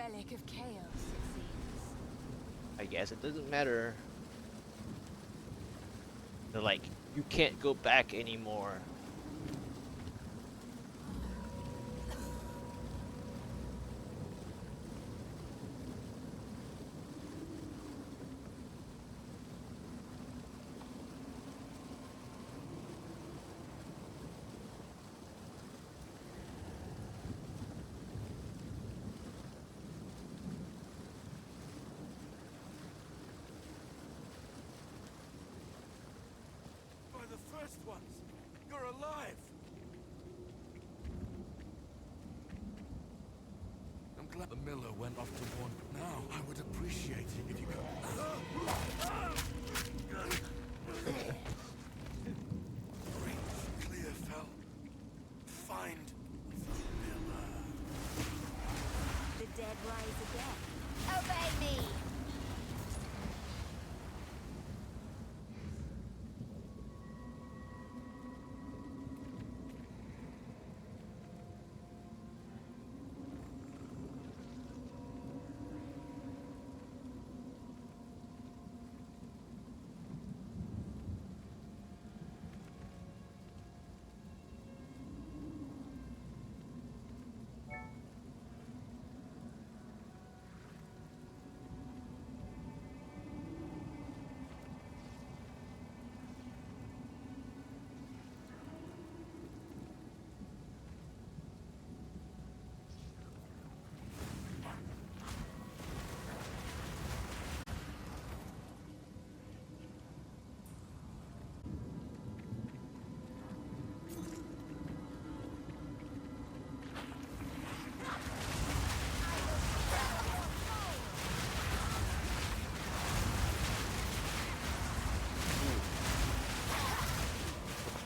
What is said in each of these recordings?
relic of chaos, it seems. I guess it doesn't matter. They're like, you can't go back anymore. First ones! You're alive! I'm glad the miller went off to warn. Now, I would appreciate it if you could... Breach clear fell. Find the miller. The dead rise again. Obey me!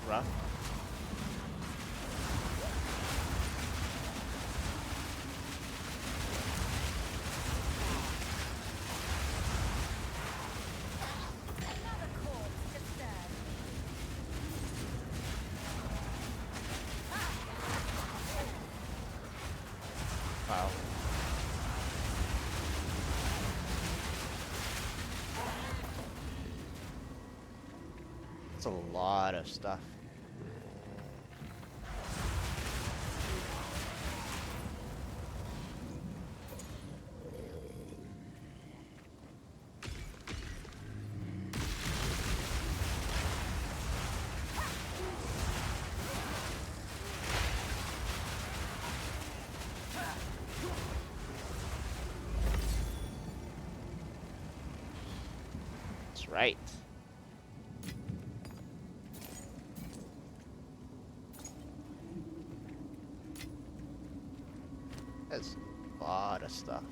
Rough. Another corpse disturbed. Wow. That's a lot of stuff. That's right. That's a lot of stuff.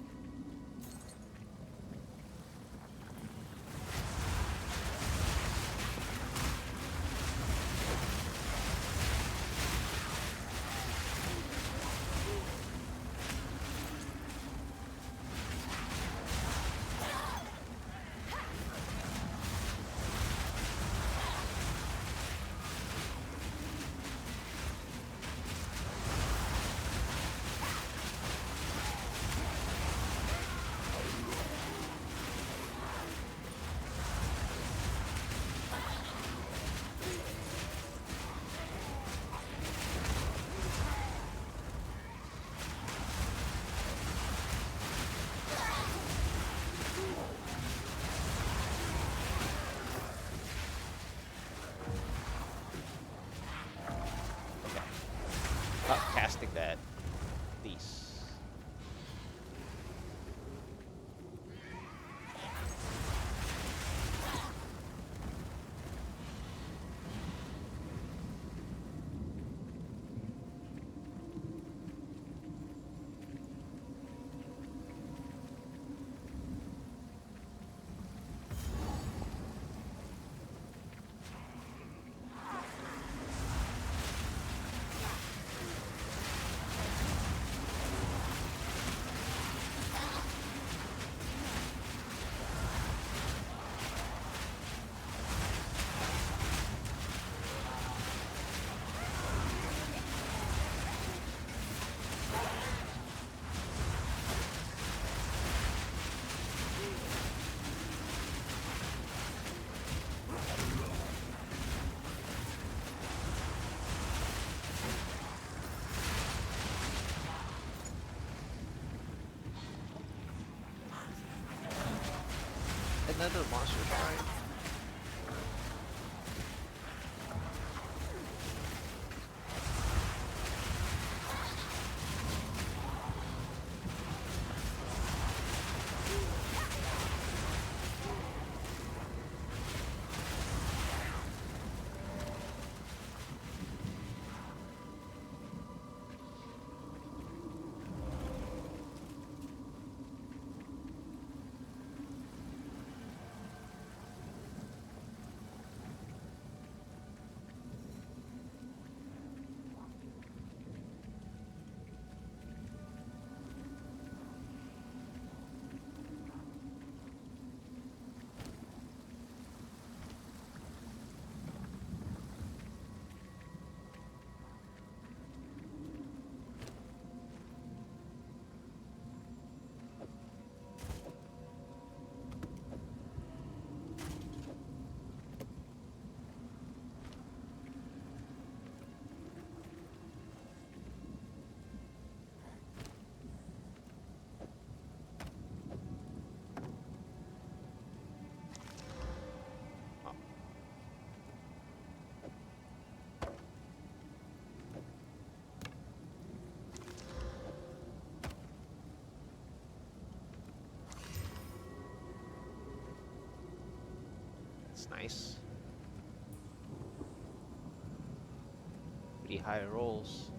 Not casting that. Please. Another monster shrine. That's nice. Pretty high rolls.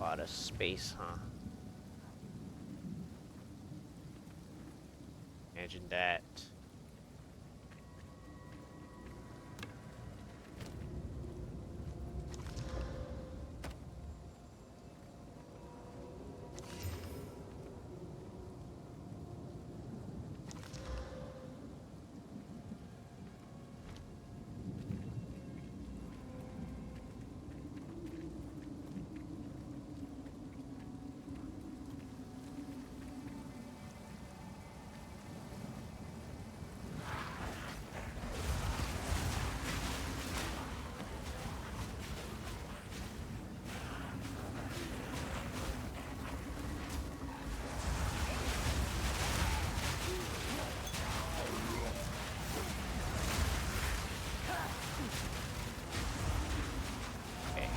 Lot of space, huh? Imagine that. Okay.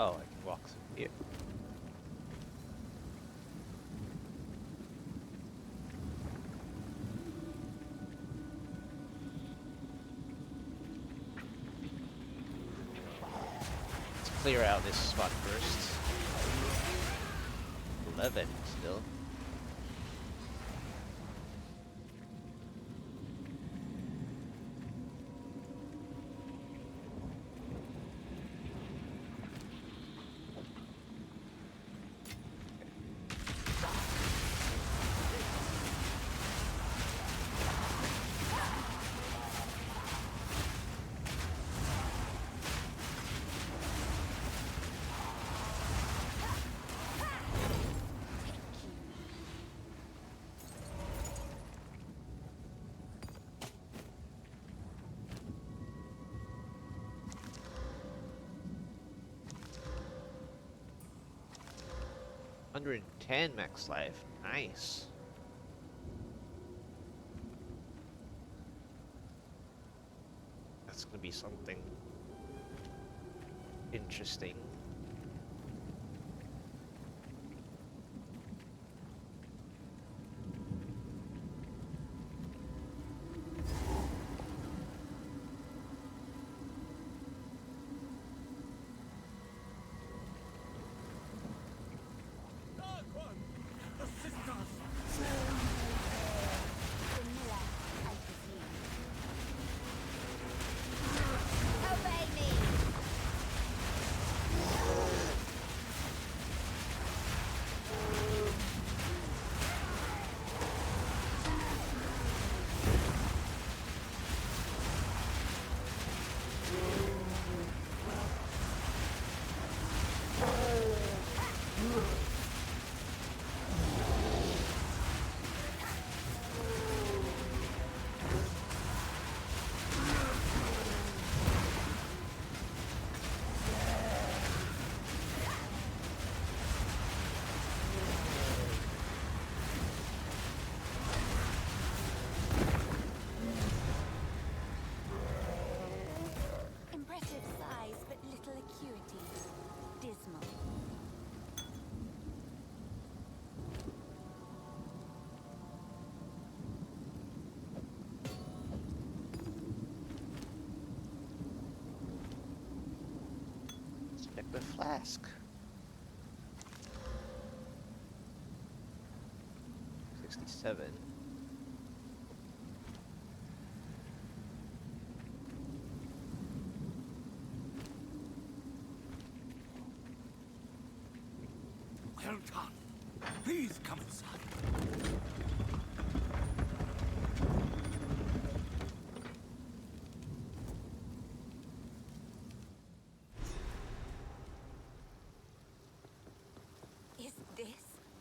Oh, I can walk through here. Let's clear out this spot first. 11 still. 110 max life. Nice. That's gonna be something interesting. The miller, I presume. Obey me! Impressive size, but little acuity. Dismal. Check the flask. 67. Well done. Please come inside. Is this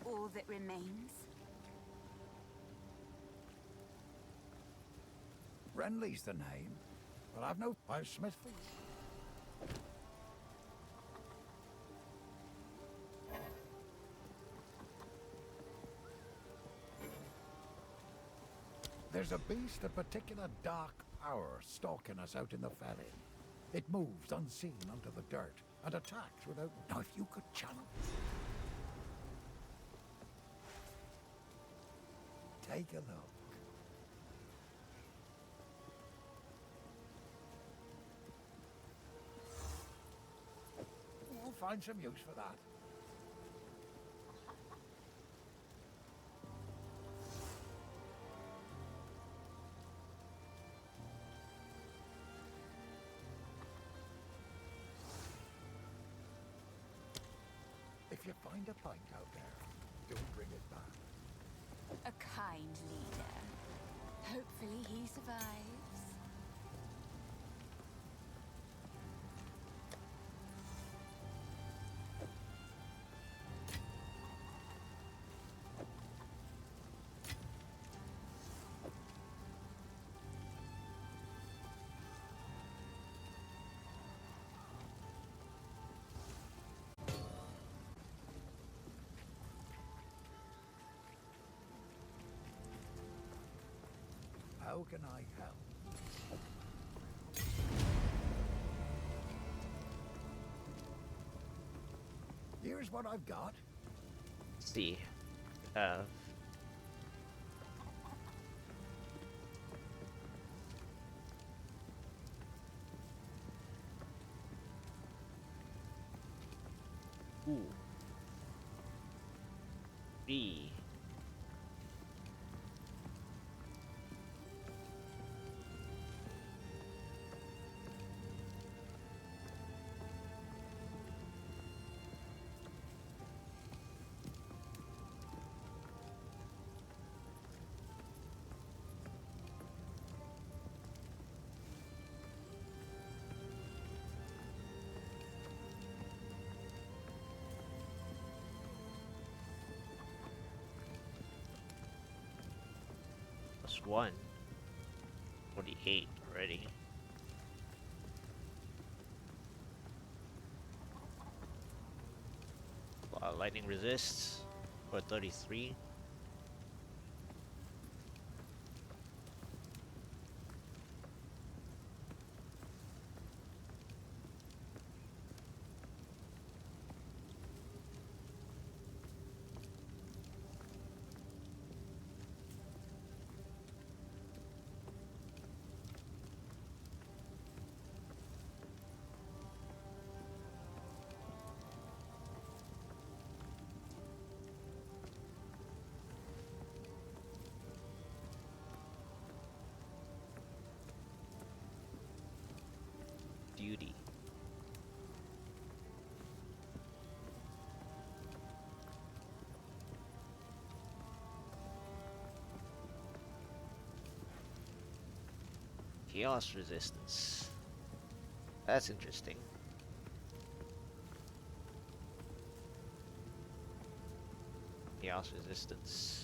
all that remains? Renly's the name, but I've no Smith for you. There's a beast of particular dark power stalking us out in the felling. It moves unseen onto the dirt and attacks without... Now, if you could channel... Take a look. We'll find some use for that. If you find a pint out there, don't bring it back. A kind leader. Hopefully he survives. How can I help? Here's what I've got. Let's see. Ooh. B. +1. 48 already. Lightning resists. Or 33. Duty. Chaos resistance. That's interesting. Chaos resistance.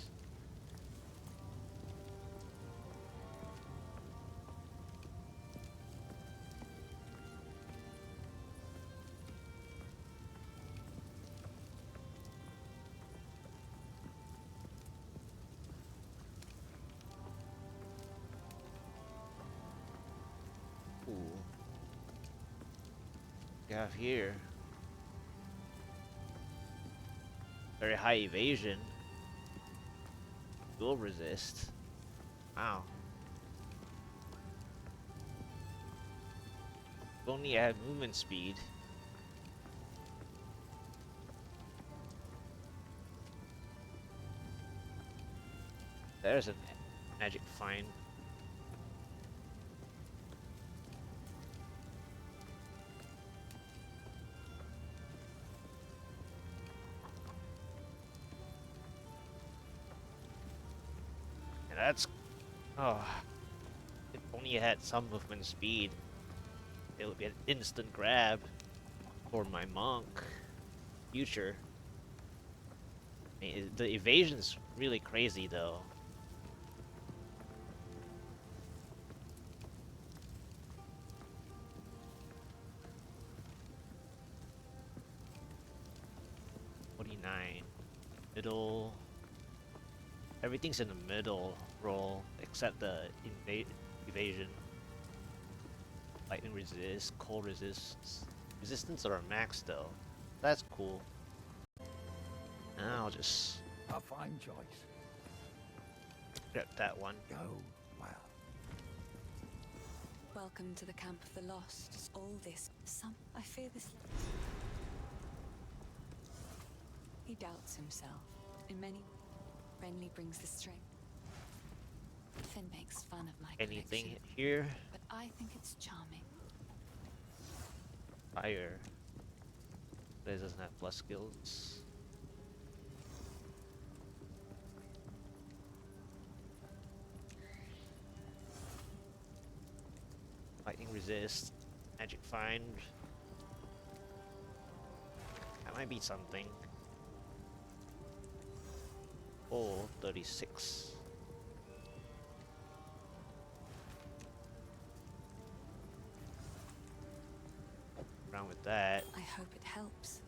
Ooh. We have here very high evasion. Will resist. Wow. If only I had movement speed. There's a magic find. And that's... oh. If only I had some movement speed, it would be an instant grab for my monk. Future. I mean, the evasion's really crazy though. Middle. Everything's in the middle roll except the evasion. Lightning resist, cold resist. Resistance are max though. That's cool. And I'll just A fine choice. grab that one. Go well. Welcome to the camp of the lost. All this, I fear this. He doubts himself. In many, friendly brings the strength. Finn makes fun of my Anything collection, here? but I think it's charming. Fire. This doesn't have plus skills. Lightning resist. Magic find. That might be something. Oh, 36. Around with that. I hope it helps.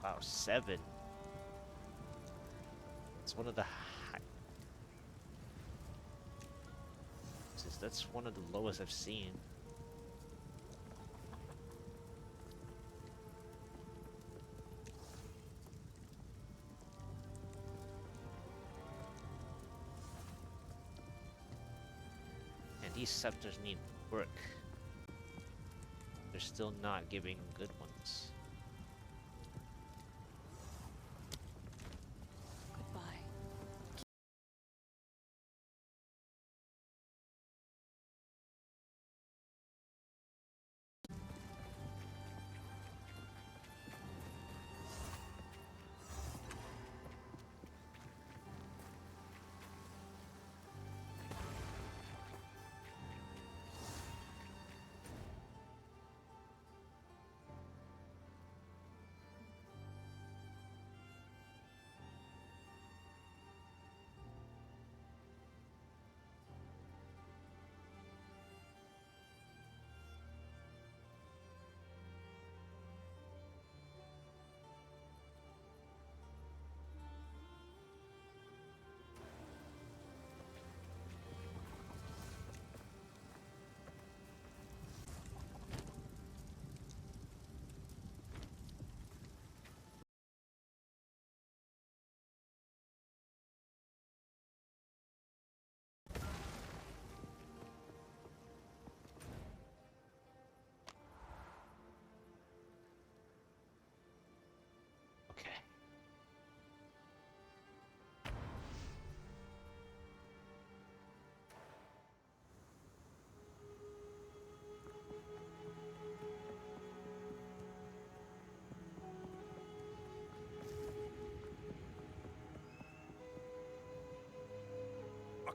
Wow, 7. It's one of the high. That's one of the lowest I've seen. And these scepters need work. They're still not giving good ones. Goodbye.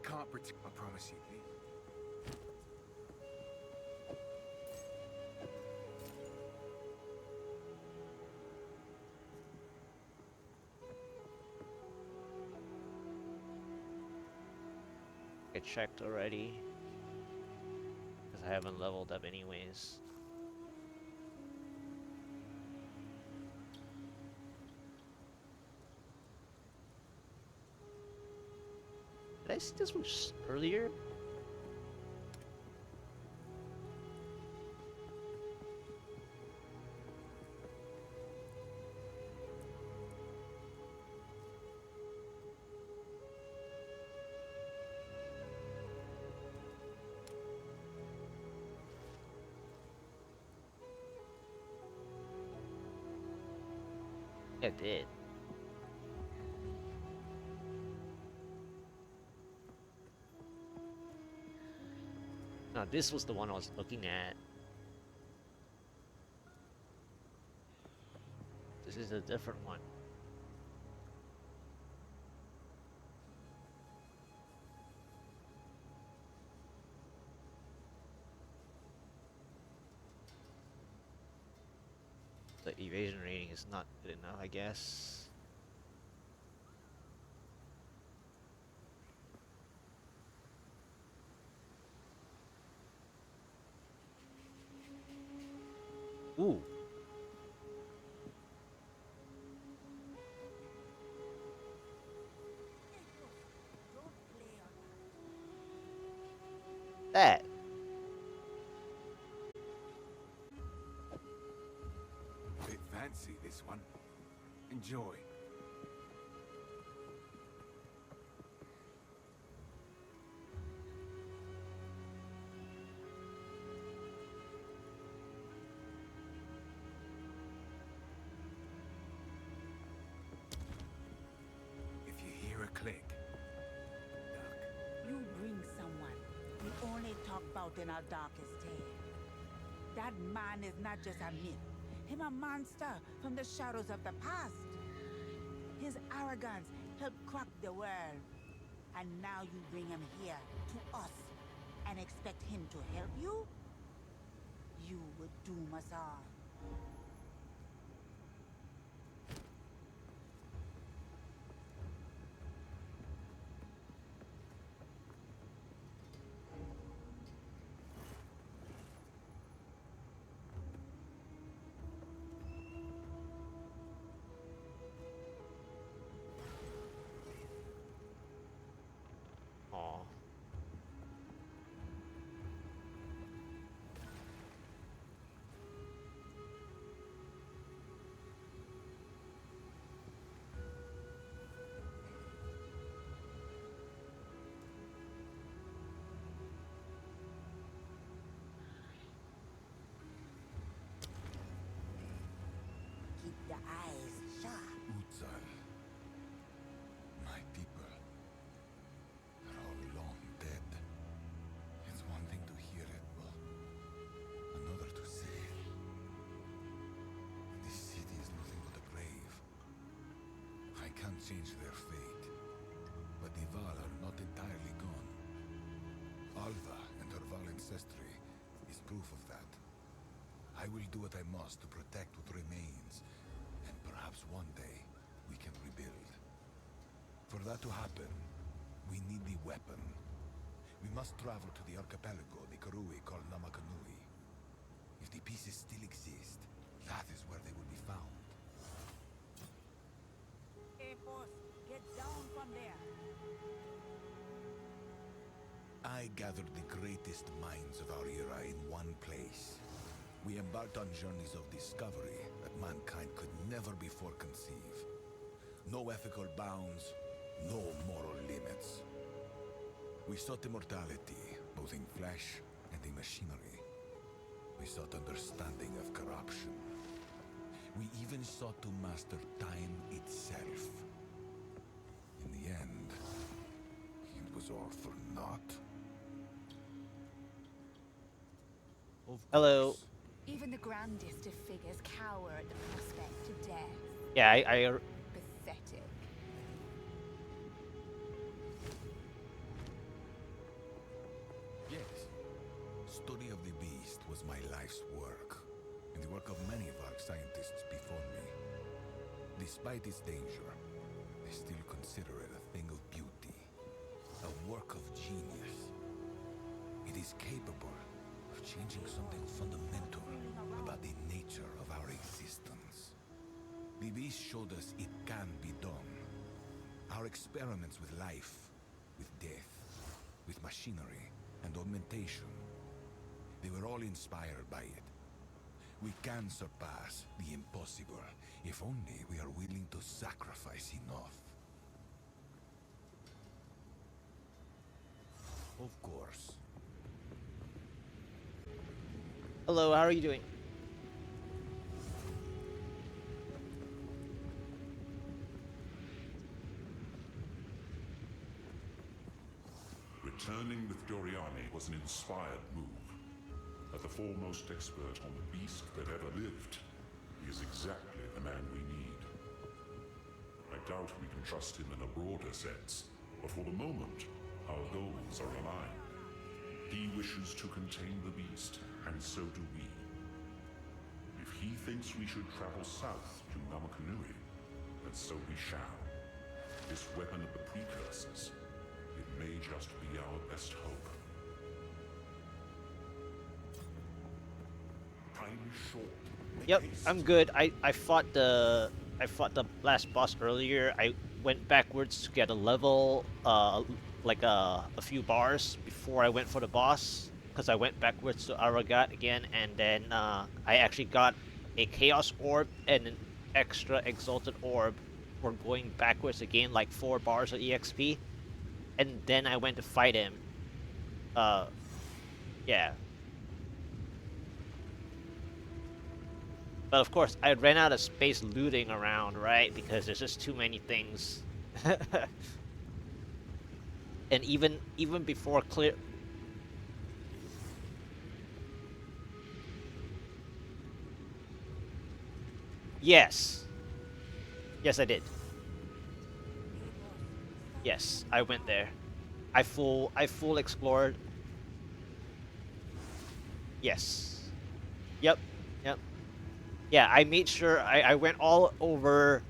can't pretend. I promise you, please. I checked already. Because I haven't leveled up anyways. Did I see this one earlier? Yeah, I did. No, this was the one I was looking at. This is a different one. The evasion rating is not good enough, I guess. Ooh. That. Bit fancy, this one. Enjoy. If you hear a click, duck. You bring someone we only talk about in our darkest tale. That man is not just a myth. Him a monster from the shadows of the past. His arrogance helped crack the world. And now you bring him here to us and expect him to help you? You would doom us all. Aw. Keep your eyes sharp. Utsal. My people. They're all long dead. It's one thing to hear it, but another to see it. This city is nothing but a grave. I can't change their fate, but the Val are not entirely gone. Alva and her Val ancestry is proof of that. I will do what I must to protect what remains, and perhaps one day we can rebuild. For that to happen, we need the weapon. We must travel to the archipelago the Karui call Namakanui. If the pieces still exist, that is where they will be found. Hey, boss, get down from there. I gathered the greatest minds of our era in one place. We embarked on journeys of discovery that mankind could never before conceive. No ethical bounds, no moral limits. We sought immortality, both in flesh and in machinery. We sought understanding of corruption. We even sought to master time itself. In the end, it was all for naught. Hello. Even the grandest of figures cower at the prospect of death. Yeah, I Pathetic. life's work, and the work of many of our scientists before me. Despite its danger, I still consider it a thing of beauty, a work of genius. It is capable of changing something fundamental about the nature of our existence. The beast showed us it can be done. Our experiments with life, with death, with machinery and augmentation, they were all inspired by it. We can surpass the impossible, if only we are willing to sacrifice enough. Of course. Hello, how are you doing? Returning with Doriani was an inspired move. As the foremost expert on the beast that ever lived, he is exactly the man we need. I doubt we can trust him in a broader sense, but for the moment, our goals are aligned. He wishes to contain the beast, and so do we. If he thinks we should travel south to Namakanui, then so we shall. This weapon of the precursors, it may just be our best hope. Time is short. Make Yep, haste. I'm good. I fought the last boss earlier. I went backwards to get a level, like a few bars before I went for the boss, because I went backwards to Aragat again, and then I actually got a Chaos Orb and an extra Exalted Orb for going backwards again, like 4 bars of EXP, and then I went to fight him. Yeah. But of course, I ran out of space looting around, right? Because there's just too many things. And even before clear... Yes. Yes, I did. Yes, I went there. I full explored. Yes. Yep. Yep. Yeah, I made sure I went all over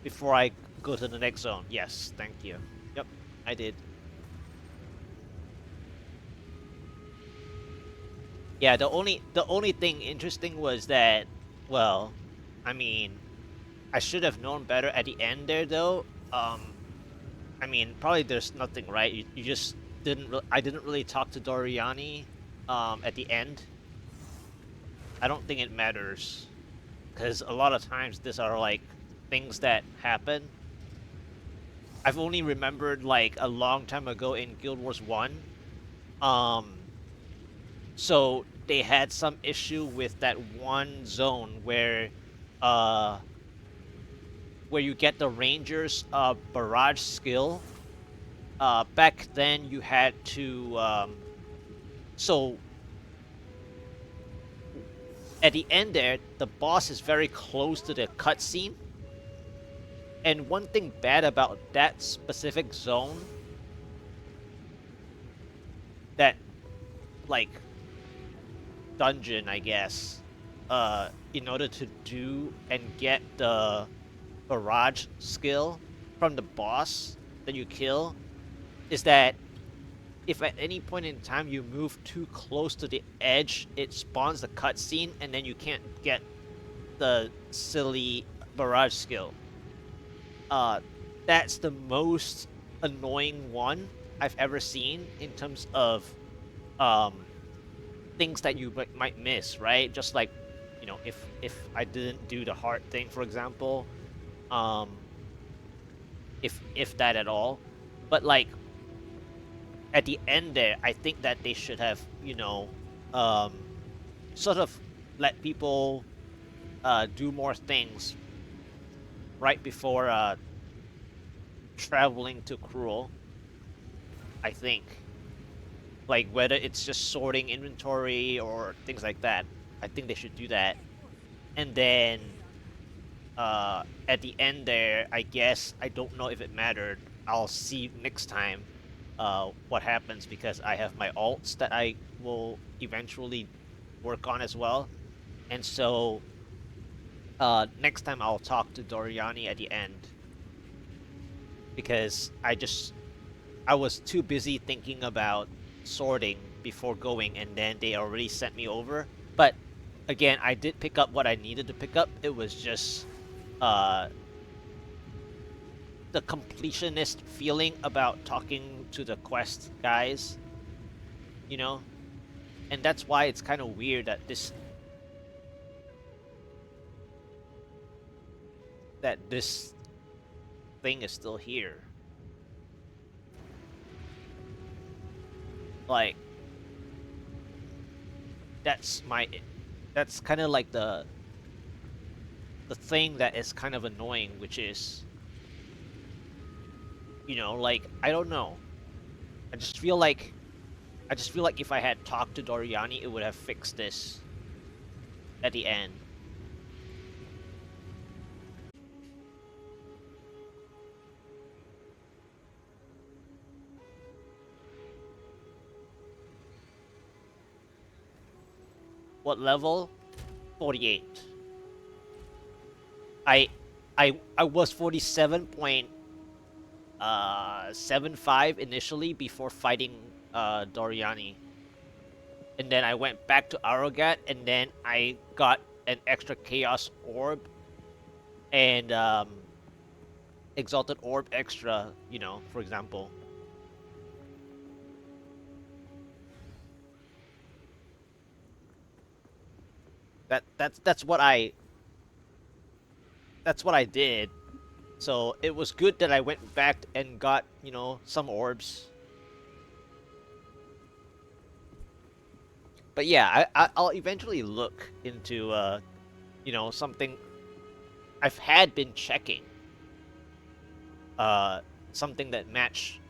before I go to the next zone. Yes, thank you. Yep, I did. Yeah, the only thing interesting was that, well, I mean, I should have known better at the end there though. I mean, probably there's nothing, right? You just didn't. I didn't really talk to Doriani, at the end. I don't think it matters, because a lot of times these are like things that happen. I've only remembered like a long time ago in Guild Wars 1. So they had some issue with that one zone where you get the Ranger's barrage skill. Back then you had to so at the end there, the boss is very close to the cutscene. And one thing bad about that specific zone, that, like, dungeon, I guess, in order to do and get the barrage skill from the boss that you kill, is that if at any point in time you move too close to the edge, it spawns the cutscene, and then you can't get the silly barrage skill. That's the most annoying one I've ever seen in terms of things that you might miss, right? Just like, you know, if I didn't do the heart thing, for example, if that at all, but like, at the end there, I think that they should have, you know, sort of let people do more things right before traveling to Cruel, I think. Like, whether it's just sorting inventory or things like that. I think they should do that. And then, at the end there, I guess, I don't know if it mattered. I'll see next time what happens, because I have my alts that I will eventually work on as well. And so next time I'll talk to Doriani at the end, because I was too busy thinking about sorting before going, and then they already sent me over. But again, I did pick up what I needed to pick up. It was just uh, the completionist feeling about talking to the quest guys, you know? And that's why it's kind of weird that this thing is still here. Like, that's kind of like the thing that is kind of annoying, which is, you know, like, I don't know. I just feel like if I had talked to Doriani, it would have fixed this at the end. What level? 48. I was 47.75 initially before fighting Doriani. And then I went back to Arogat, and then I got an extra Chaos Orb and Exalted Orb extra, you know, for example. That's what I did. So it was good that I went back and got, you know, some orbs. But yeah, I'll eventually look into, you know, something I've had been checking. Something that match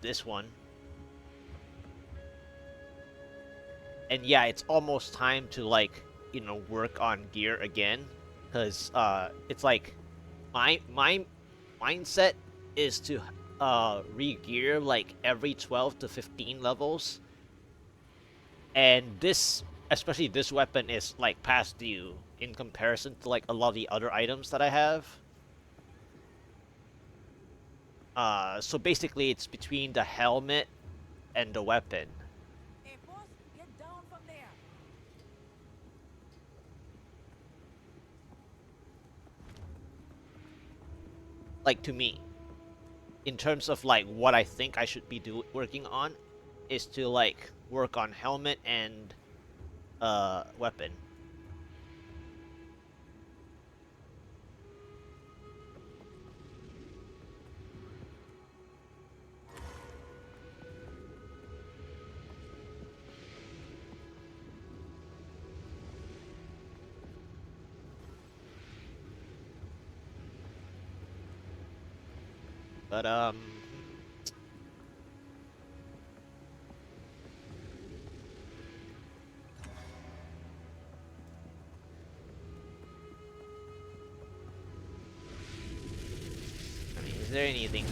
this one. And yeah, it's almost time to, like, you know, work on gear again, because it's like my mindset is to re-gear like every 12 to 15 levels, and this, especially this weapon, is like past due in comparison to like a lot of the other items that I have. So basically it's between the helmet and the weapon. Hey, boss, get down from there. Like, to me, in terms of like what I think I should be working on, is to like work on helmet and weapon. But I mean, is there anything?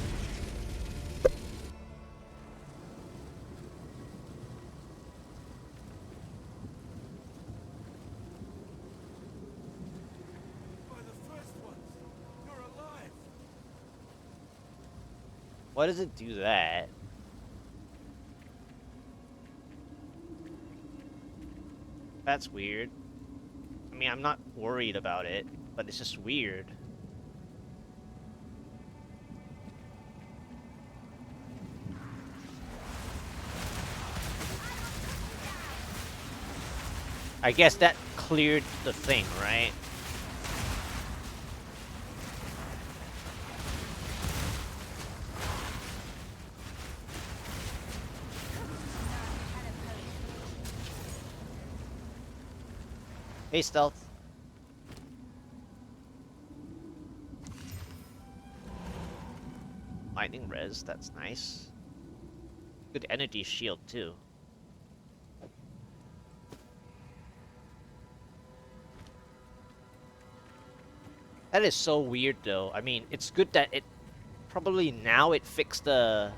Why does it do that? That's weird. I mean, I'm not worried about it, but it's just weird. I guess that cleared the thing, right? Hey, Stealth. Lightning res, that's nice. Good energy shield, too. That is so weird, though. I mean, it's good that it probably now it fixed the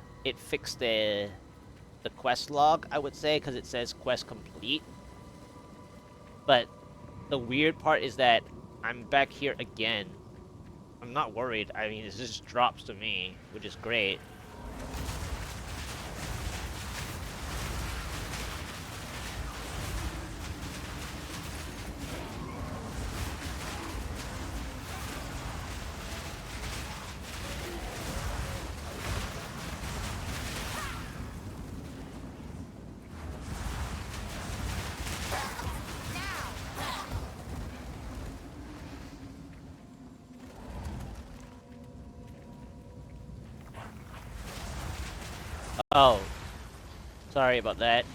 quest log, I would say, because it says quest complete. But the weird part is that I'm back here again. I'm not worried. I mean, it just drops to me, which is great. Oh, sorry about that.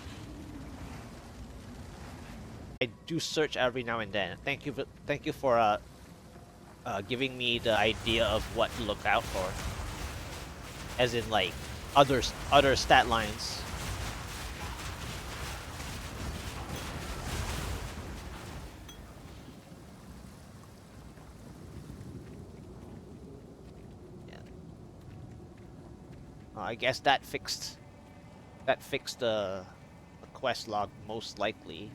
I do search every now and then. Thank you for giving me the idea of what to look out for. As in like other stat lines. Yeah. I guess that fixed the quest log most likely.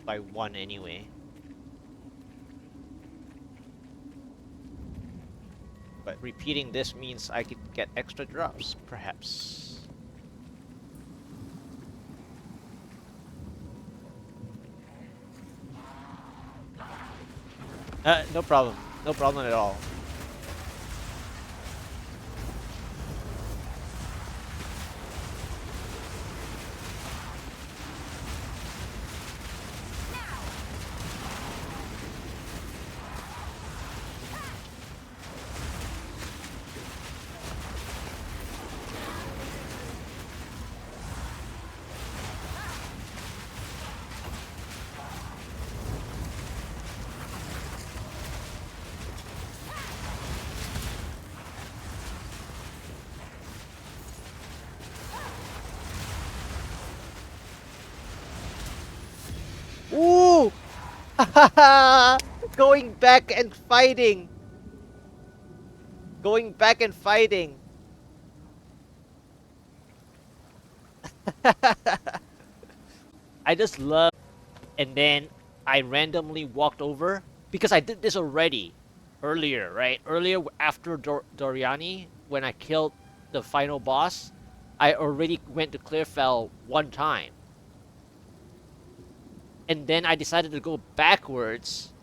By one anyway. But repeating this means I could get extra drops, perhaps. No problem. No problem at all. Ooh! Going back and fighting! Going back and fighting! I just love... And then I randomly walked over because I did this already earlier, right? Earlier after Doriani, when I killed the final boss, I already went to Clearfell one time. And then I decided to go backwards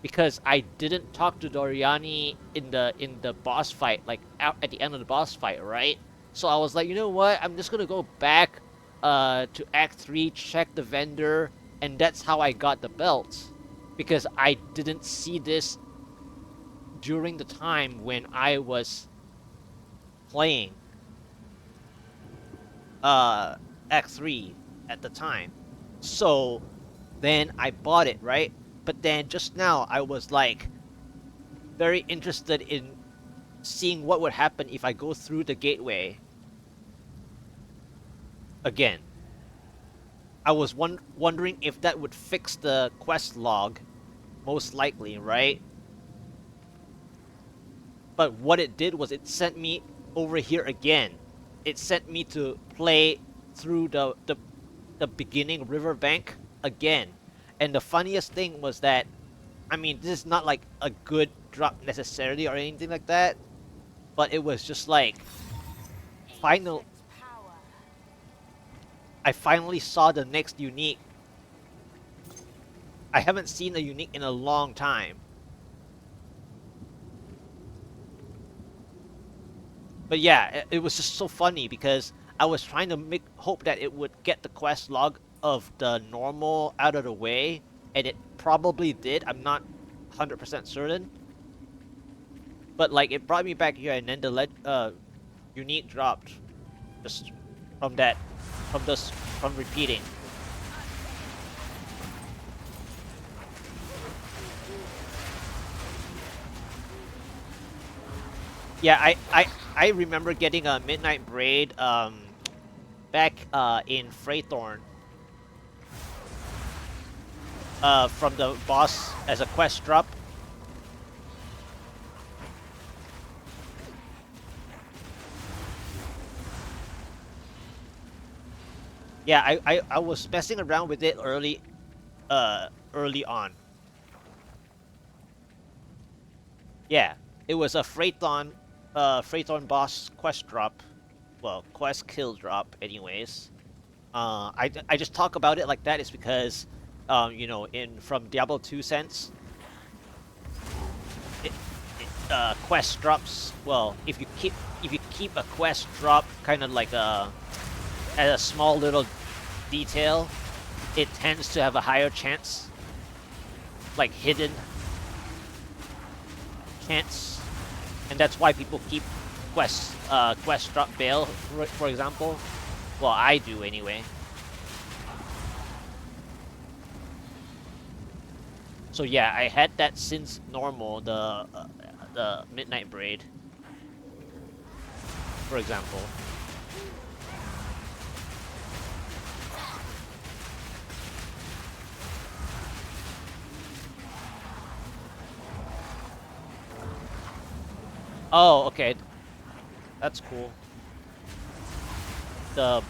because I didn't talk to Doriani in the boss fight, like at the end of the boss fight, right? So I was like, you know what? I'm just gonna go back to Act 3, check the vendor, and that's how I got the belt. Because I didn't see this during the time when I was playing Act 3 at the time. So then I bought it, right? But then just now I was like very interested in seeing what would happen if I go through the gateway again. I was wondering if that would fix the quest log, most likely, right? But what it did was it sent me over here again. It sent me to play through the beginning Riverbank again. And the funniest thing was that, I mean, this is not like a good drop necessarily or anything like that, but it was just like I finally saw the next unique. I haven't seen a unique in a long time. But yeah, it was just so funny because I was trying to hope that it would get the quest log of the normal out of the way, and it probably did. I'm not 100% certain. But like it brought me back here, and then the unique dropped just from that, from repeating. Yeah, I remember getting a Midnight Braid back in Freythorn from the boss as a quest drop. Yeah, I was messing around with it early on. Yeah, it was a Phaeton boss quest drop. Well, quest kill drop, anyways. I just talk about it like that is because, you know, in from Diablo 2 sense, it, quest drops. Well, if you keep a quest drop kind of like as a small little detail, it tends to have a higher chance, like hidden chance, and that's why people keep quest drop bail, for example. Well, I do anyway. So yeah, I had that since normal, the Midnight Braid, for example. Oh, okay, that's cool. The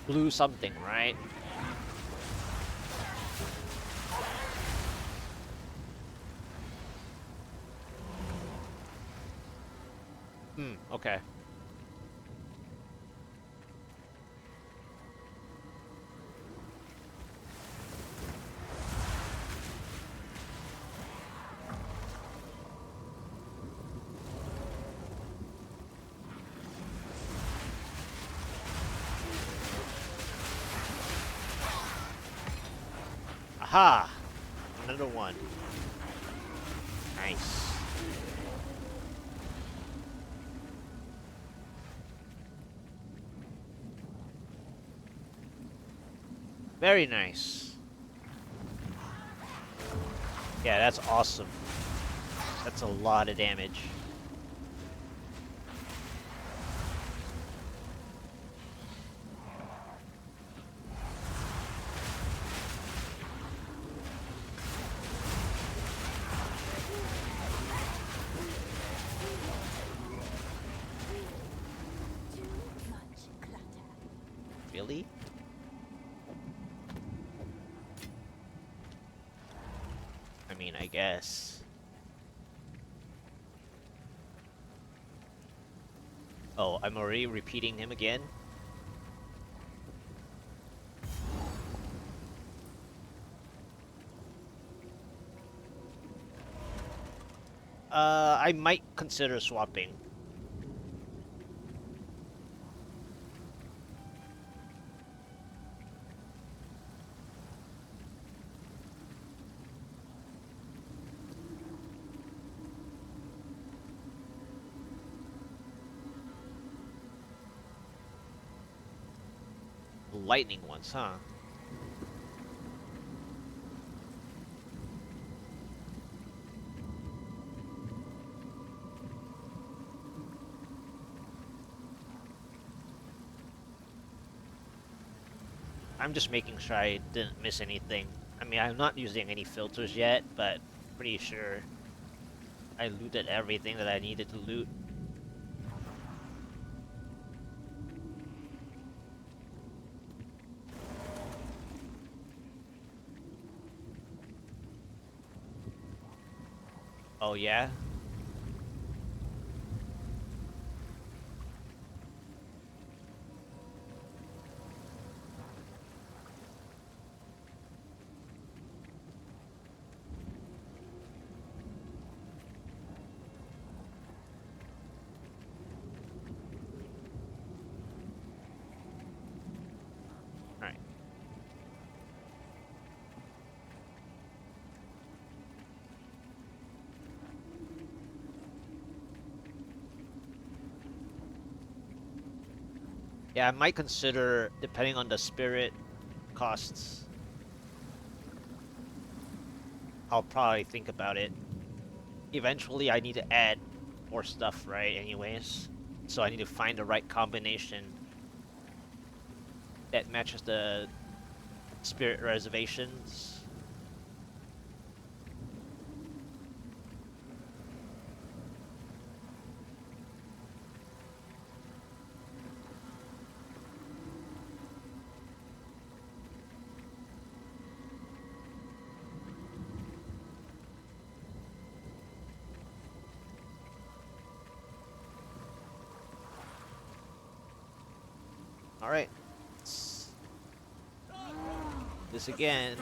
blue something, right? Hmm. Okay. Aha! Another one. Nice. Very nice. Yeah, that's awesome. That's a lot of damage. Really? I mean, I guess. Oh, I'm already repeating him again? I might consider swapping. Lightning ones, huh? I'm just making sure I didn't miss anything. I mean, I'm not using any filters yet, but pretty sure I looted everything that I needed to loot. Oh yeah? Alright. Yeah, I might consider, depending on the spirit costs, I'll probably think about it. Eventually, I need to add more stuff, right, anyways? So I need to find the right combination that matches the spirit reservations. Alright. Let's this again.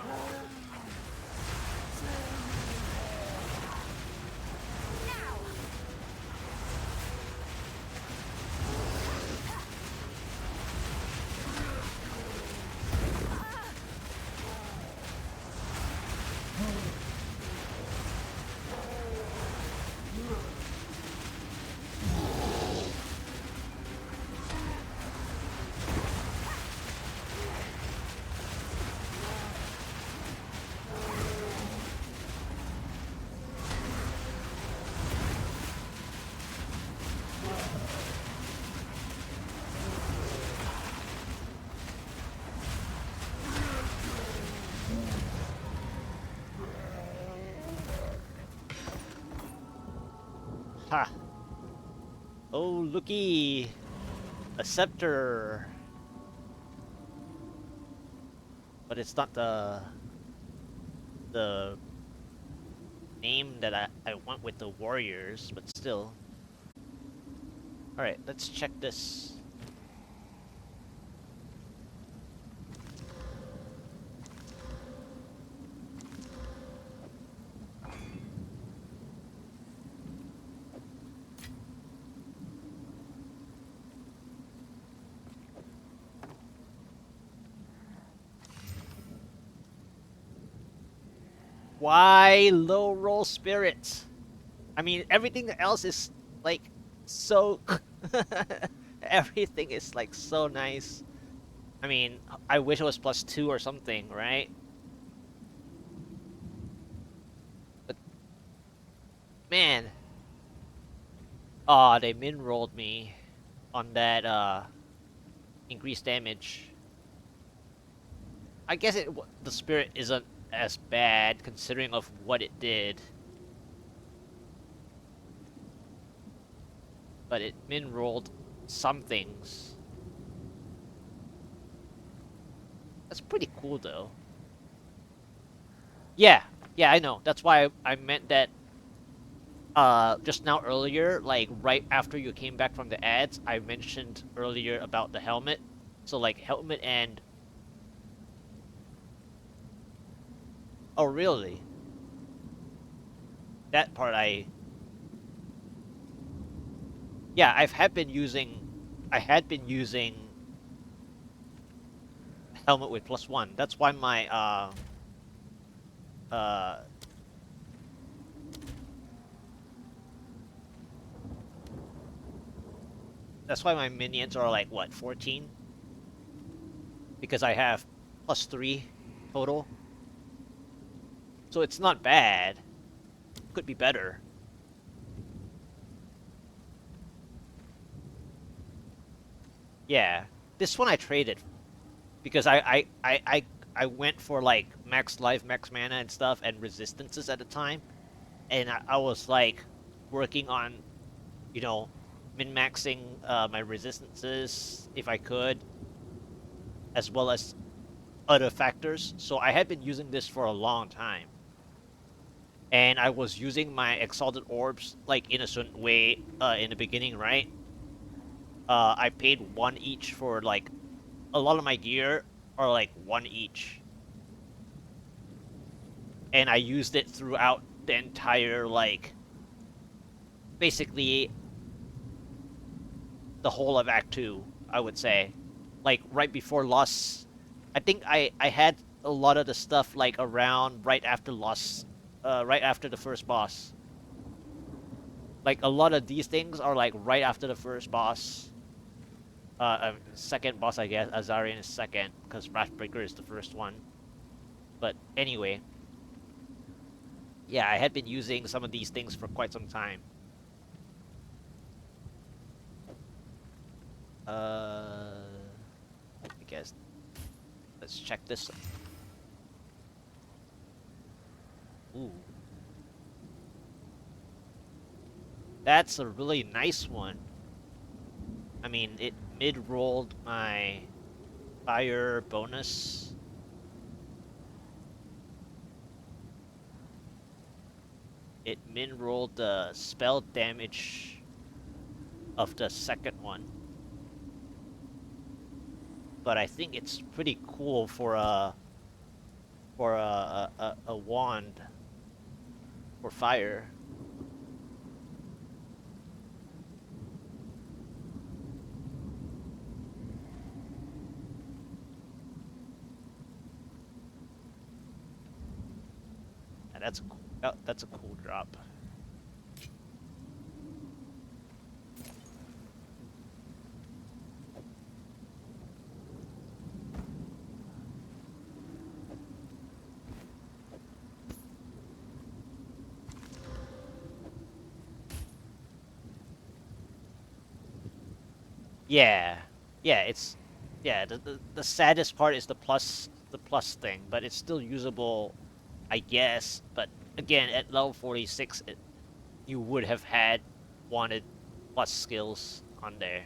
Ha! Oh, looky! A scepter! But it's not the name that I want with the warriors, but still. Alright, let's check this. Why low roll spirits? I mean, everything else is like so. Everything is like so nice. I mean, I wish it was +2 or something, right? But man, they min rolled me on that increased damage. I guess the spirit isn't as bad considering of what it did. But it min rolled some things. That's pretty cool though. Yeah, I know. That's why I meant that just now earlier, like right after you came back from the ads, I mentioned earlier about the helmet. So like helmet and oh really? That part yeah, I had been using helmet with +1. That's why my that's why my minions are like what, 14? Because I have +3 total. So it's not bad. Could be better. Yeah. This one I traded because I went for like max life, max mana and stuff and resistances at the time. And I was like working on, you know, min-maxing my resistances if I could, as well as other factors. So I had been using this for a long time. And I was using my Exalted Orbs like in a certain way in the beginning, right? I paid 1 each for like a lot of my gear are like 1 each. And I used it throughout the entire like basically the whole of Act 2, I would say. Like right before Lost, I think I had a lot of the stuff like around right after Lost, right after the first boss. Like a lot of these things are like right after the first boss. Second boss, I guess. Azarian is second, because Wrathbreaker is the first one. But anyway. Yeah, I had been using some of these things for quite some time. I guess. Let's check this. Ooh. That's a really nice one. I mean, it mid-rolled my fire bonus. It min-rolled the spell damage of the second one. but I think it's pretty cool for a wand for fire. And that's a cool drop. Yeah, yeah, the saddest part is the plus thing, but it's still usable, I guess. But again, at level 46, you would have wanted plus skills on there.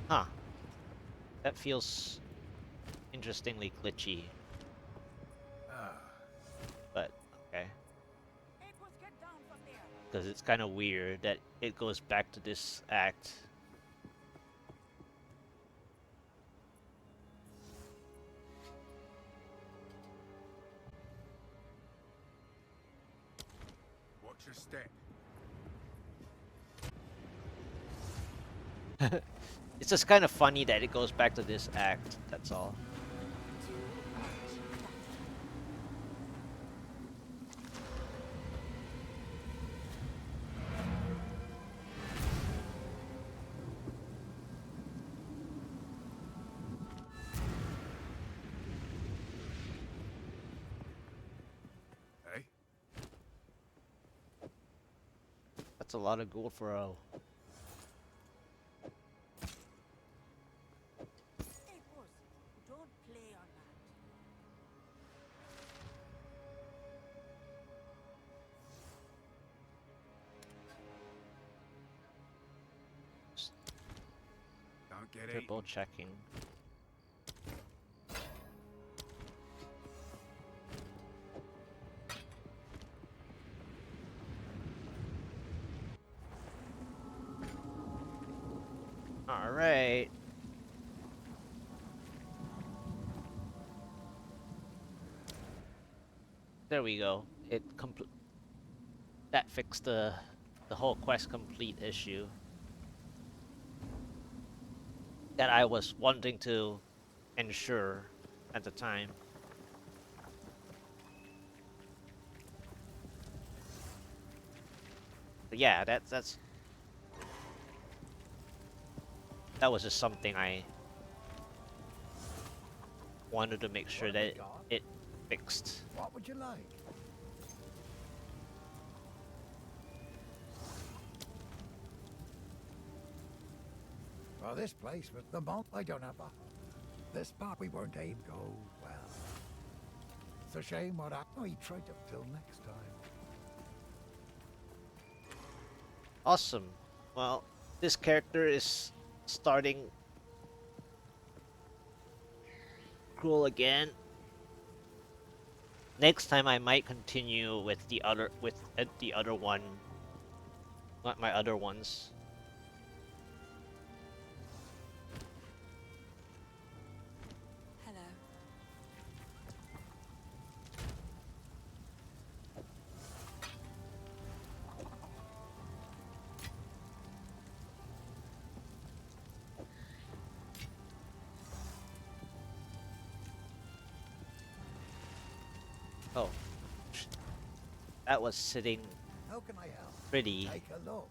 Huh? That feels interestingly glitchy, but okay. Get down from there. Because it's kind of weird that it goes back to this act. Watch your step. It's just kind of funny that it goes back to this act, that's all. Eh? That's a lot of gold for a... Hey, boss, don't play on that. Don't get Triple checking. Alright. There we go. That fixed the whole quest complete issue that I was wanting to ensure at the time. But yeah, that was just something I wanted to make sure that it fixed. What would you like? Well, this place was the month I don't have a... This part we weren't able to go well. It's a shame what I tried to till next time. Awesome. Well, this character is starting cruel again. Next time I might continue with the other one, not my other ones. Hello. Oh, that was sitting How can I help? pretty. Take a look.